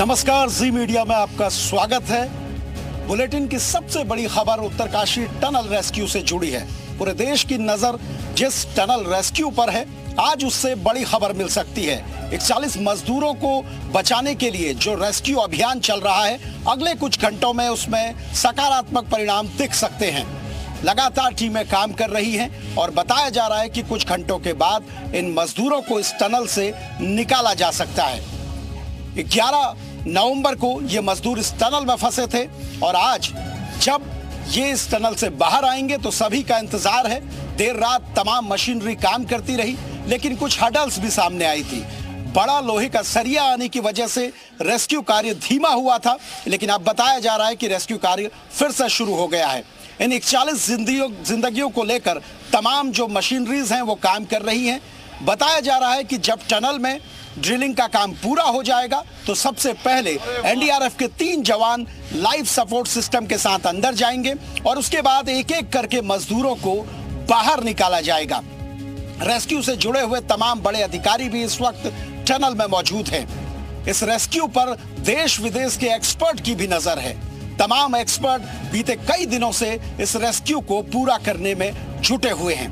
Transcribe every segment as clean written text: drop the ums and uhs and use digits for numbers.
नमस्कार, जी मीडिया में आपका स्वागत है। बुलेटिन की सबसे बड़ी खबर उत्तरकाशी टनल रेस्क्यू से जुड़ी है। पूरे देश की नजर जिस टनल रेस्क्यू पर है, आज उससे बड़ी खबर मिल सकती है। 41 मजदूरों को बचाने के लिए जो रेस्क्यू अभियान चल रहा है, अगले कुछ घंटों में उसमें सकारात्मक परिणाम दिख सकते हैं। लगातार टीमें काम कर रही हैं और बताया जा रहा है कि कुछ घंटों के बाद इन मजदूरों को इस टनल से निकाला जा सकता है। 11 नवंबर को ये मजदूर इस टनल में फंसे थे और आज जब ये इस टनल से बाहर आएंगे तो सभी का इंतजार है। देर रात तमाम मशीनरी काम करती रही, लेकिन कुछ हडल्स भी सामने आई थी। बड़ा लोहे का सरिया आने की वजह से रेस्क्यू कार्य धीमा हुआ था, लेकिन अब बताया जा रहा है कि रेस्क्यू कार्य फिर से शुरू हो गया है। इन 41 जिंदगियों को लेकर तमाम जो मशीनरीज हैं वो काम कर रही हैं। बताया जा रहा है कि जब टनल में ड्रिलिंग का काम पूरा हो जाएगा तो सबसे पहले एनडीआरएफ के 3 जवान लाइफ सपोर्ट सिस्टम के साथ अंदर जाएंगे और उसके बाद एक एक करके मजदूरों को बाहर निकाला जाएगा। रेस्क्यू से जुड़े हुए तमाम बड़े अधिकारी भी इस वक्त टनल में मौजूद हैं। इस रेस्क्यू पर देश विदेश के एक्सपर्ट की भी नजर है। तमाम एक्सपर्ट बीते कई दिनों से इस रेस्क्यू को पूरा करने में जुटे हुए हैं।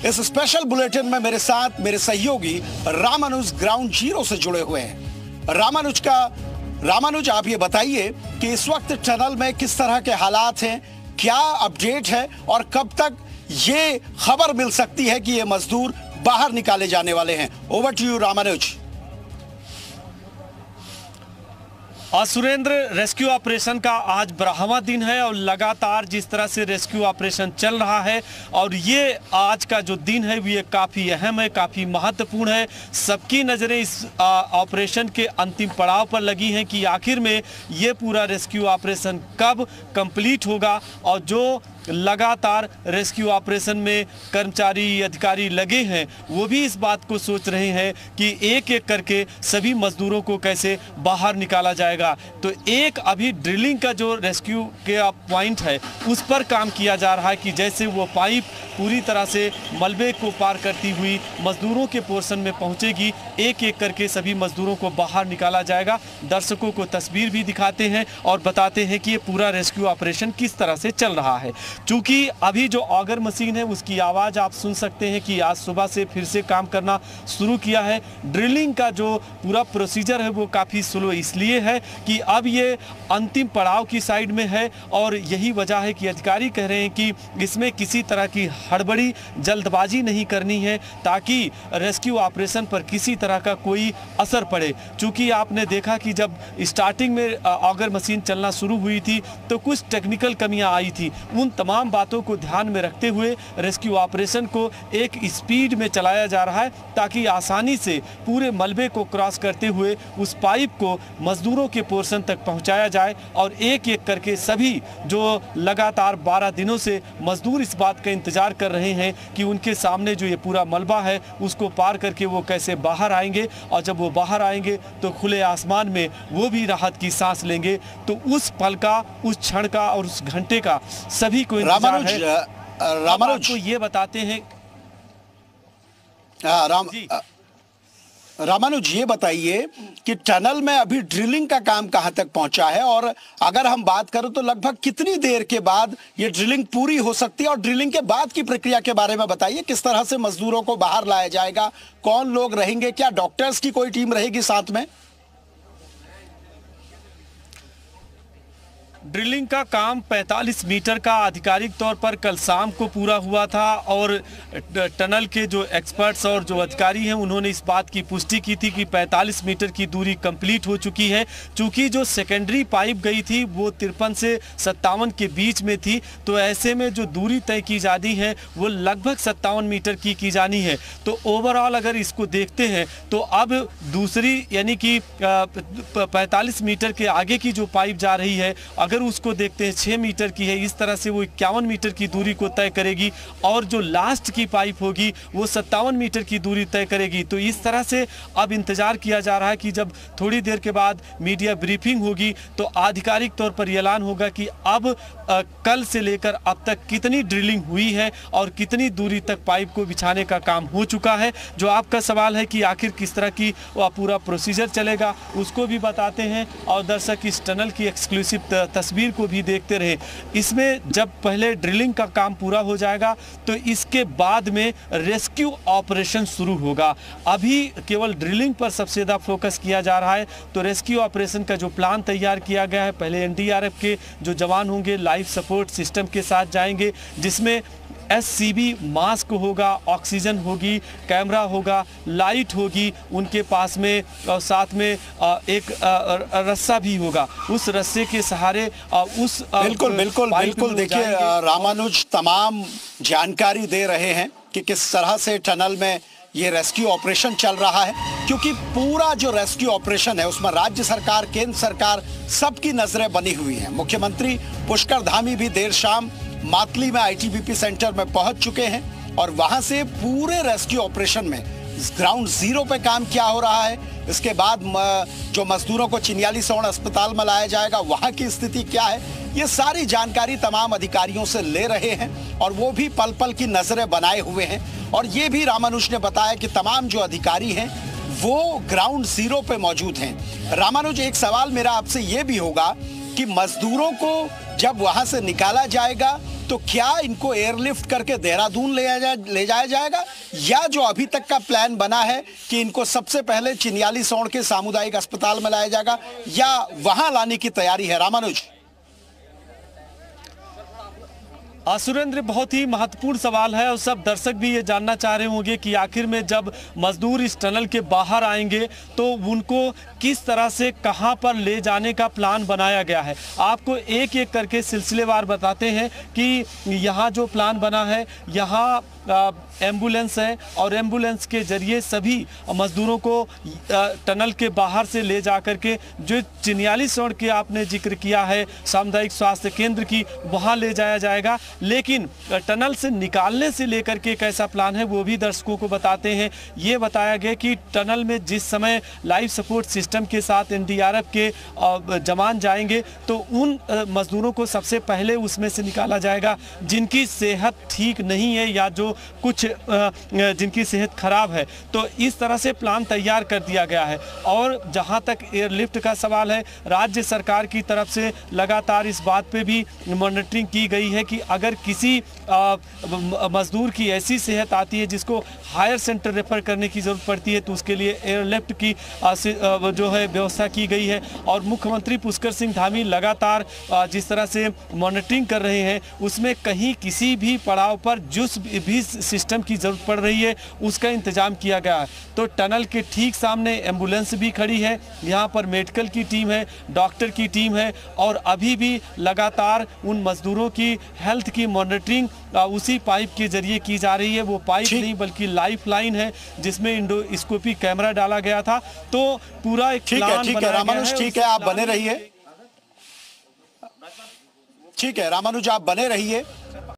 इस स्पेशल बुलेटिन में मेरे साथ मेरे सहयोगी रामानुज ग्राउंड जीरो से जुड़े हुए हैं। रामानुज, आप ये बताइए कि इस वक्त टनल में किस तरह के हालात हैं, क्या अपडेट है और कब तक ये खबर मिल सकती है कि ये मजदूर बाहर निकाले जाने वाले हैं। Over to you Ramanuj. Surendra, rescue operation का आज 12वां दिन है और लगातार जिस तरह से रेस्क्यू ऑपरेशन चल रहा है और ये आज का जो दिन है ये काफ़ी अहम है, काफ़ी महत्वपूर्ण है। सबकी नज़रें इस ऑपरेशन के अंतिम पड़ाव पर लगी हैं कि आखिर में ये पूरा रेस्क्यू ऑपरेशन कब कंप्लीट होगा। और जो लगातार रेस्क्यू ऑपरेशन में कर्मचारी अधिकारी लगे हैं वो भी इस बात को सोच रहे हैं कि एक एक करके सभी मजदूरों को कैसे बाहर निकाला जाएगा। तो एक अभी ड्रिलिंग का जो रेस्क्यू के पॉइंट है उस पर काम किया जा रहा है कि जैसे वो पाइप पूरी तरह से मलबे को पार करती हुई मजदूरों के पोर्शन में पहुंचेगी, एक एक करके सभी मजदूरों को बाहर निकाला जाएगा। दर्शकों को तस्वीर भी दिखाते हैं और बताते हैं कि ये पूरा रेस्क्यू ऑपरेशन किस तरह से चल रहा है। चूंकि अभी जो ऑगर मशीन है उसकी आवाज़ आप सुन सकते हैं कि आज सुबह से फिर से काम करना शुरू किया है। ड्रिलिंग का जो पूरा प्रोसीजर है वो काफ़ी स्लो इसलिए है कि अब ये अंतिम पड़ाव की साइड में है और यही वजह है कि अधिकारी कह रहे हैं कि इसमें किसी तरह की हड़बड़ी जल्दबाजी नहीं करनी है ताकि रेस्क्यू ऑपरेशन पर किसी तरह का कोई असर पड़े। चूँकि आपने देखा कि जब स्टार्टिंग में ऑगर मशीन चलना शुरू हुई थी तो कुछ टेक्निकल कमियाँ आई थी। उन तमाम बातों को ध्यान में रखते हुए रेस्क्यू ऑपरेशन को एक स्पीड में चलाया जा रहा है ताकि आसानी से पूरे मलबे को क्रॉस करते हुए उस पाइप को मजदूरों के पोर्शन तक पहुंचाया जाए और एक एक करके सभी जो लगातार 12 दिनों से मजदूर इस बात का इंतजार कर रहे हैं कि उनके सामने जो ये पूरा मलबा है उसको पार करके वो कैसे बाहर आएंगे और जब वो बाहर आएंगे तो खुले आसमान में वो भी राहत की सांस लेंगे। तो उस पल का, उस क्षण का और उस घंटे का सभी को रामानुज को ये बताते हैं। रामानुज, ये बताइए कि टनल में अभी ड्रिलिंग का काम कहां तक पहुंचा है और अगर हम बात करें तो लगभग कितनी देर के बाद ये ड्रिलिंग पूरी हो सकती है और ड्रिलिंग के बाद की प्रक्रिया के बारे में बताइए। किस तरह से मजदूरों को बाहर लाया जाएगा, कौन लोग रहेंगे, क्या डॉक्टर्स की कोई टीम रहेगी साथ में? ड्रिलिंग का काम 45 मीटर का आधिकारिक तौर पर कल शाम को पूरा हुआ था और टनल के जो एक्सपर्ट्स और जो अधिकारी हैं उन्होंने इस बात की पुष्टि की थी कि 45 मीटर की दूरी कंप्लीट हो चुकी है। चूँकि जो सेकेंडरी पाइप गई थी वो 53 से 57 के बीच में थी, तो ऐसे में जो दूरी तय की जानी है वो लगभग 57 मीटर की जानी है। तो ओवरऑल अगर इसको देखते हैं तो अब दूसरी यानी कि 45 मीटर के आगे की जो पाइप जा रही है, अगर उसको देखते हैं 6 मीटर की है, इस तरह से वो 51 मीटर की दूरी को तय करेगी और जो लास्ट की पाइप होगी वो 57 मीटर की दूरी तय करेगी। तो इस तरह से अब इंतजार किया जा रहा है कि जब थोड़ी देर के बाद मीडिया ब्रीफिंग होगी तो आधिकारिक तौर पर ऐलान होगा कि अब कल से लेकर अब तक कितनी ड्रिलिंग हुई है और कितनी दूरी तक पाइप को बिछाने का काम हो चुका है। जो आपका सवाल है कि आखिर किस तरह की पूरा प्रोसीजर चलेगा, उसको भी बताते हैं और दर्शक इस टनल की एक्सक्लूसिव तस्वीर को भी देखते रहे। इसमें जब पहले ड्रिलिंग का काम पूरा हो जाएगा तो इसके बाद में रेस्क्यू ऑपरेशन शुरू होगा। अभी केवल ड्रिलिंग पर सबसे ज़्यादा फोकस किया जा रहा है। तो रेस्क्यू ऑपरेशन का जो प्लान तैयार किया गया है, पहले एनडीआरएफ के जो जवान होंगे लाइफ सपोर्ट सिस्टम के साथ जाएंगे, जिसमें एससीबी मास्क होगा, ऑक्सीजन होगी, कैमरा होगा, लाइट होगी उनके पास में, और साथ में एक रस्सा भी होगा। उस रस्से के सहारे उस बिल्कुल बिल्कुल बिल्कुल देखिए रामानुज तमाम जानकारी दे रहे हैं कि किस तरह से टनल में ये रेस्क्यू ऑपरेशन चल रहा है, क्योंकि पूरा जो रेस्क्यू ऑपरेशन है उसमें राज्य सरकार, केंद्र सरकार सबकी नजरें बनी हुई हैं। मुख्यमंत्री पुष्कर धामी भी देर शाम मातली में आईटीबीपी सेंटर में पहुंच चुके हैं और वहां से पूरे रेस्क्यू ऑपरेशन में ग्राउंड जीरो पे काम क्या हो रहा है, इसके बाद जो मजदूरों को चिन्यालीसौड़ अस्पताल में लाया जाएगा वहां की स्थिति क्या है, ये सारी जानकारी तमाम अधिकारियों से ले रहे हैं और वो भी पल पल की नजरें बनाए हुए हैं। और ये भी रामानुज ने बताया कि तमाम जो अधिकारी हैं वो ग्राउंड जीरो पे मौजूद हैं। रामानुज, एक सवाल मेरा आपसे ये भी होगा कि मजदूरों को जब वहां से निकाला जाएगा तो क्या इनको एयरलिफ्ट करके देहरादून ले जाया जाएगा, या जो अभी तक का प्लान बना है कि इनको सबसे पहले चिन्यालीसौड़ के सामुदायिक अस्पताल में लाया जाएगा, या वहां लाने की तैयारी है? रामानुज। सुरेंद्र, बहुत ही महत्वपूर्ण सवाल है और सब दर्शक भी ये जानना चाह रहे होंगे कि आखिर में जब मजदूर इस टनल के बाहर आएंगे तो उनको किस तरह से कहां पर ले जाने का प्लान बनाया गया है। आपको एक एक करके सिलसिलेवार बताते हैं कि यहाँ जो प्लान बना है, यहाँ एम्बुलेंस है और एम्बुलेंस के जरिए सभी मजदूरों को टनल के बाहर से ले जा करके जो चिन्यालीसौड़ के आपने जिक्र किया है सामुदायिक स्वास्थ्य केंद्र की, वहाँ ले जाया जाएगा। लेकिन टनल से निकालने से लेकर के कैसा प्लान है वो भी दर्शकों को बताते हैं। ये बताया गया कि टनल में जिस समय लाइफ सपोर्ट सिस्टम के साथ एनडीआरएफ के जवान जाएंगे तो उन मजदूरों को सबसे पहले उसमें से निकाला जाएगा जिनकी सेहत ठीक नहीं है या जो कुछ जिनकी सेहत खराब है। तो इस तरह से प्लान तैयार कर दिया गया है। और जहां तक एयरलिफ्ट का सवाल है, राज्य सरकार की तरफ से लगातार इस बात पे भी मॉनिटरिंग की गई है कि अगर किसी मजदूर की ऐसी सेहत आती है जिसको हायर सेंटर रेफर करने की ज़रूरत पड़ती है तो उसके लिए एयरलिफ्ट की जो है व्यवस्था की गई है। और मुख्यमंत्री पुष्कर सिंह धामी लगातार जिस तरह से मॉनिटरिंग कर रहे हैं उसमें कहीं किसी भी पड़ाव पर जिस भी सिस्टम की ज़रूरत पड़ रही है उसका इंतजाम किया गया है। तो टनल के ठीक सामने एम्बुलेंस भी खड़ी है, यहाँ पर मेडिकल की टीम है, डॉक्टर की टीम है और अभी भी लगातार उन मजदूरों की हेल्थ की मॉनिटरिंग उसी पाइप के जरिए की जा रही है। वो पाइप नहीं बल्कि लाइफ लाइन है जिसमें इंडोस्कोपी कैमरा डाला गया था। तो पूरा एक प्लान ठीक है रामानुज, ठीक है, आप बने रहिए। ठीक है रामानुज, आप बने रहिए।